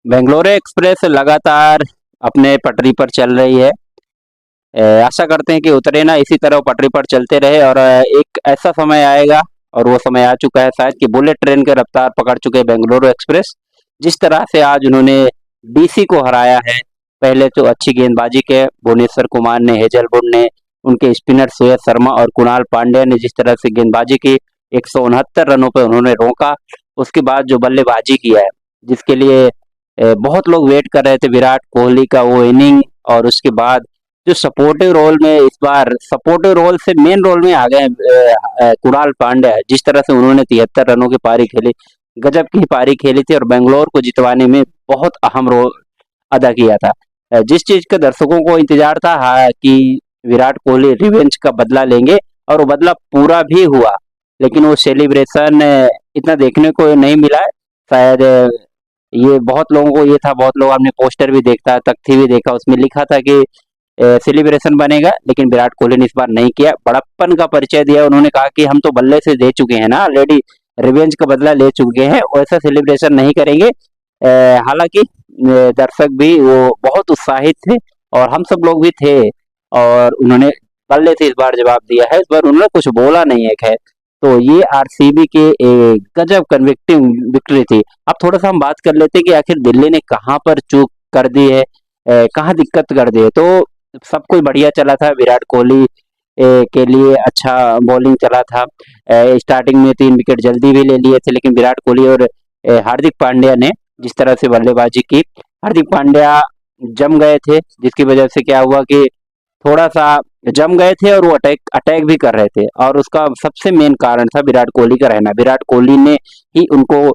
Bangalore express लगातार अपने पटरी पर चल रही है। आशा करते हैं कि उतरे ना, इसी तरह वो पटरी पर चलते रहे और एक ऐसा समय आएगा और वो समय आ चुका है शायद कि बुलेट ट्रेन के रफ्तार पकड़ चुके हैं बेंगलुरु एक्सप्रेस। जिस तरह से आज उन्होंने डीसी को हराया है, पहले तो अच्छी गेंदबाजी के भुवनेश्वर कुमार ने, हेजलवुड ने, उनके स्पिनर सुयश शर्मा और कुणाल पांड्या ने जिस तरह से गेंदबाजी की, 169 रनों पे उन्होंने रोका। उसके बाद जो बल्लेबाजी किया है, जिसके लिए बहुत लोग वेट कर रहे थे, विराट कोहली का वो इनिंग, और उसके बाद जो सपोर्टिव रोल में इस बार सपोर्टिव रोल से मेन रोल में आ गए कुणाल पांड्या। जिस तरह से उन्होंने 73 रनों की पारी खेली, गजब की पारी खेली थी और बेंगलोर को जितवाने में बहुत अहम रोल अदा किया था। जिस चीज का दर्शकों को इंतजार था, हाँ, कि विराट कोहली रिवेंज का बदला लेंगे, और वो बदला पूरा भी हुआ। लेकिन वो सेलिब्रेशन इतना देखने को नहीं मिला है। शायद ये बहुत लोगों को ये था, बहुत लोग हमने पोस्टर भी देखा, तख्ती भी देखा, उसमें लिखा था कि सेलिब्रेशन बनेगा, लेकिन विराट कोहली ने इस बार नहीं किया। बड़प्पन का परिचय दिया, उन्होंने कहा कि हम तो बल्ले से दे चुके हैं ना, ऑलरेडी रिवेंज का बदला ले चुके हैं, वैसा सेलिब्रेशन नहीं करेंगे। हालांकि दर्शक भी वो बहुत उत्साहित थे और हम सब लोग भी थे, और उन्होंने बल्ले से इस बार जवाब दिया है। इस बार उन्होंने कुछ बोला नहीं है, खैर। तो ये आरसीबी के गजब कन्विक्टिंग विक्ट्री थी। अब थोड़ा सा हम बात कर लेते हैं कि आखिर दिल्ली ने कहाँ पर चूक कर दी है, कहाँ दिक्कत कर दी है। तो सब कुछ बढ़िया चला था, विराट कोहली के लिए अच्छा बॉलिंग चला था। स्टार्टिंग में 3 विकेट जल्दी भी ले लिए थे, लेकिन विराट कोहली और हार्दिक पांड्या ने जिस तरह से बल्लेबाजी की, हार्दिक पांड्या जम गए थे, जिसकी वजह से क्या हुआ कि थोड़ा सा जम गए थे और वो अटैक अटैक भी कर रहे थे, और उसका सबसे मेन कारण था विराट कोहली का रहना। विराट कोहली ने ही उनको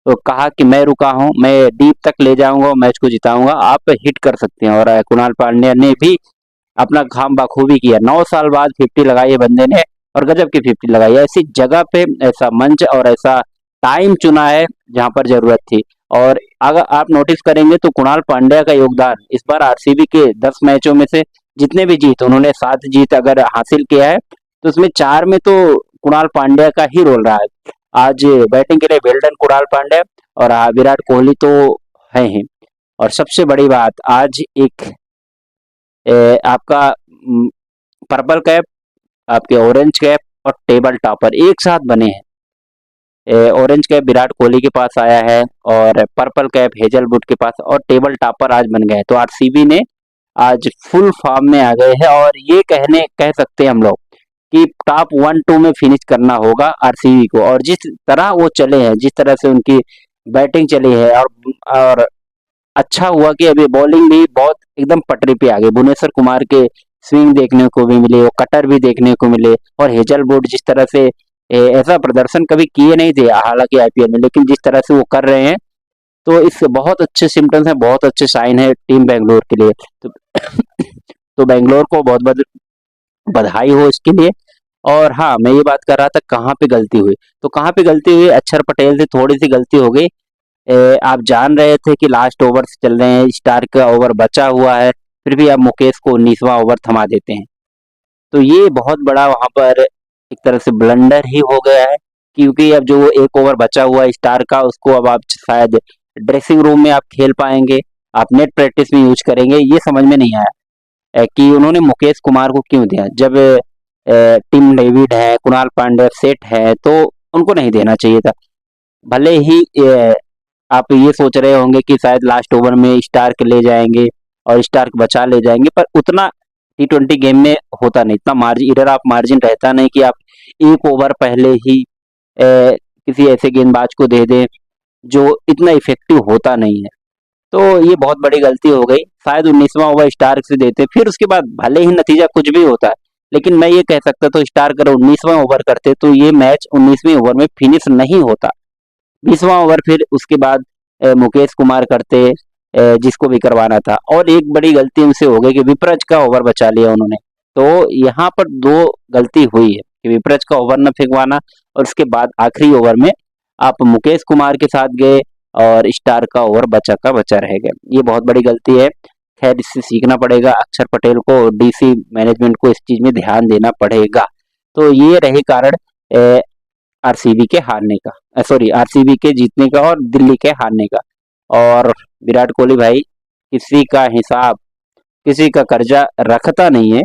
कहा कि मैं रुका हूं, मैं डीप तक ले जाऊंगा, मैच को जिताऊंगा, आप हिट कर सकते हैं। और कुणाल पांड्या ने भी अपना काम बखूबी किया। 9 साल बाद 50 लगाई है बंदे ने, और गजब की 50 लगाई है। ऐसी जगह पे ऐसा मंच और ऐसा टाइम चुना है जहां पर जरूरत थी। और अगर आप नोटिस करेंगे तो कुणाल पांड्या का योगदान इस बार आरसीबी के 10 मैचों में से जितने भी जीत, उन्होंने 7 जीत अगर हासिल किया है, तो उसमें 4 में तो कुणाल पांड्या का ही रोल रहा है। आज बैटिंग के लिए वेल्डन कुणाल पांड्या, और विराट कोहली तो है ही। और सबसे बड़ी बात, आज एक आपका पर्पल कैप, आपके ऑरेंज कैप और टेबल टॉपर एक साथ बने हैं। ऑरेंज कैप विराट कोहली के पास आया है, और पर्पल कैप हेजलवुड के पास, और टेबल टॉपर आज बन गए। तो आरसीबी ने आज फुल फॉर्म में आ गए हैं, और ये कह सकते हैं हम लोग कि टॉप 1-2 में फिनिश करना होगा आरसीबी को। और जिस तरह वो चले हैं, जिस तरह से उनकी बैटिंग चली है, और अच्छा हुआ कि अभी बॉलिंग भी बहुत एकदम पटरी पे आ गई। भुवनेश्वर कुमार के स्विंग देखने को भी मिले, वो कटर भी देखने को मिले, और हेजलवुड जिस तरह से ऐसा प्रदर्शन कभी किए नहीं थे हालांकि आईपीएल में, लेकिन जिस तरह से वो कर रहे हैं, तो इस बहुत अच्छे सिम्टम्स हैं, बहुत अच्छे साइन है टीम बेंगलोर के लिए। तो, तो बेंगलोर को बहुत बहुत बधाई हो इसके लिए। और हाँ, मैं ये बात कर रहा था कहाँ पे गलती हुई, तो कहाँ पे गलती हुई, अक्षर पटेल से थोड़ी सी गलती हो गई। आप जान रहे थे कि लास्ट ओवर चल रहे हैं, स्टार का ओवर बचा हुआ है, फिर भी आप मुकेश को 19वां ओवर थमा देते हैं। तो ये बहुत बड़ा वहां पर एक तरह से ब्लंडर ही हो गया है, क्योंकि अब जो एक ओवर बचा हुआ है स्टार का, उसको अब आप शायद ड्रेसिंग रूम में आप खेल पाएंगे, आप नेट प्रैक्टिस में यूज करेंगे, ये समझ में नहीं आया कि उन्होंने मुकेश कुमार को क्यों दिया। जब टिम डेविड है, कुणाल पांड्या सेट है, तो उनको नहीं देना चाहिए था। भले ही आप ये सोच रहे होंगे कि शायद लास्ट ओवर में स्टार्क ले जाएंगे और स्टार्क बचा ले जाएंगे, पर उतना T20 गेम में होता नहीं, इतना मार्जिन, इधर आप मार्जिन रहता नहीं कि आप एक ओवर पहले ही किसी ऐसे गेंदबाज को दे दें जो इतना इफेक्टिव होता नहीं है। तो ये बहुत बड़ी गलती हो गई। शायद 19वां ओवर स्टार्क से देते, फिर उसके बाद भले ही नतीजा कुछ भी होता है, लेकिन मैं ये कह सकता था स्टार्क अगर 19वां ओवर करते तो ये मैच 19वीं ओवर में फिनिश नहीं होता। 20वां ओवर फिर उसके बाद मुकेश कुमार करते, जिसको भी करवाना था। और एक बड़ी गलती उनसे हो गई कि विपरज का ओवर बचा लिया उन्होंने। तो यहाँ पर 2 गलती हुई है कि विपरज का ओवर न फेंकवाना, और उसके बाद आखिरी ओवर में आप मुकेश कुमार के साथ गए और स्टार का ओवर बचा का बचा रह गया। ये बहुत बड़ी गलती है। खैर, इससे सीखना पड़ेगा अक्षर पटेल को, डीसी मैनेजमेंट को इस चीज में ध्यान देना पड़ेगा। तो ये रहे कारण आरसीबी के हारने का, सॉरी, आरसीबी के जीतने का और दिल्ली के हारने का। और विराट कोहली भाई किसी का हिसाब, किसी का कर्जा रखता नहीं है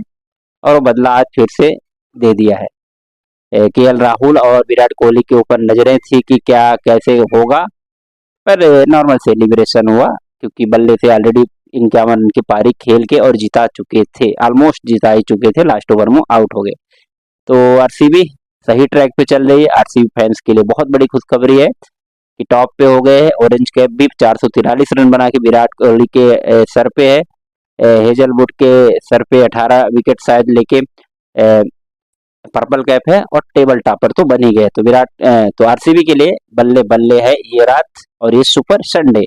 और वो बदला आज फिर से दे दिया है। केएल राहुल और विराट कोहली के ऊपर नजरें थी कि क्या कैसे होगा, पर नॉर्मल सेलिब्रेशन हुआ क्योंकि बल्ले से ऑलरेडी 51 रन की पारी खेल के और जिता चुके थे, ऑलमोस्ट जिता ही चुके थे, लास्ट ओवर में आउट हो गए। तो आरसीबी सही ट्रैक पे चल रही है। आरसीबी फैंस के लिए बहुत बड़ी खुशखबरी है कि टॉप पे हो गए हैं। ऑरेंज कैप भी 443 रन बना के विराट कोहली के सर पे है। हेजलवुड के सर पे 18 विकेट शायद लेके पर्पल कैप है और टेबल टॉपर तो बन ही गए। तो आरसीबी के लिए बल्ले बल्ले है ये रात और ये सुपर संडे।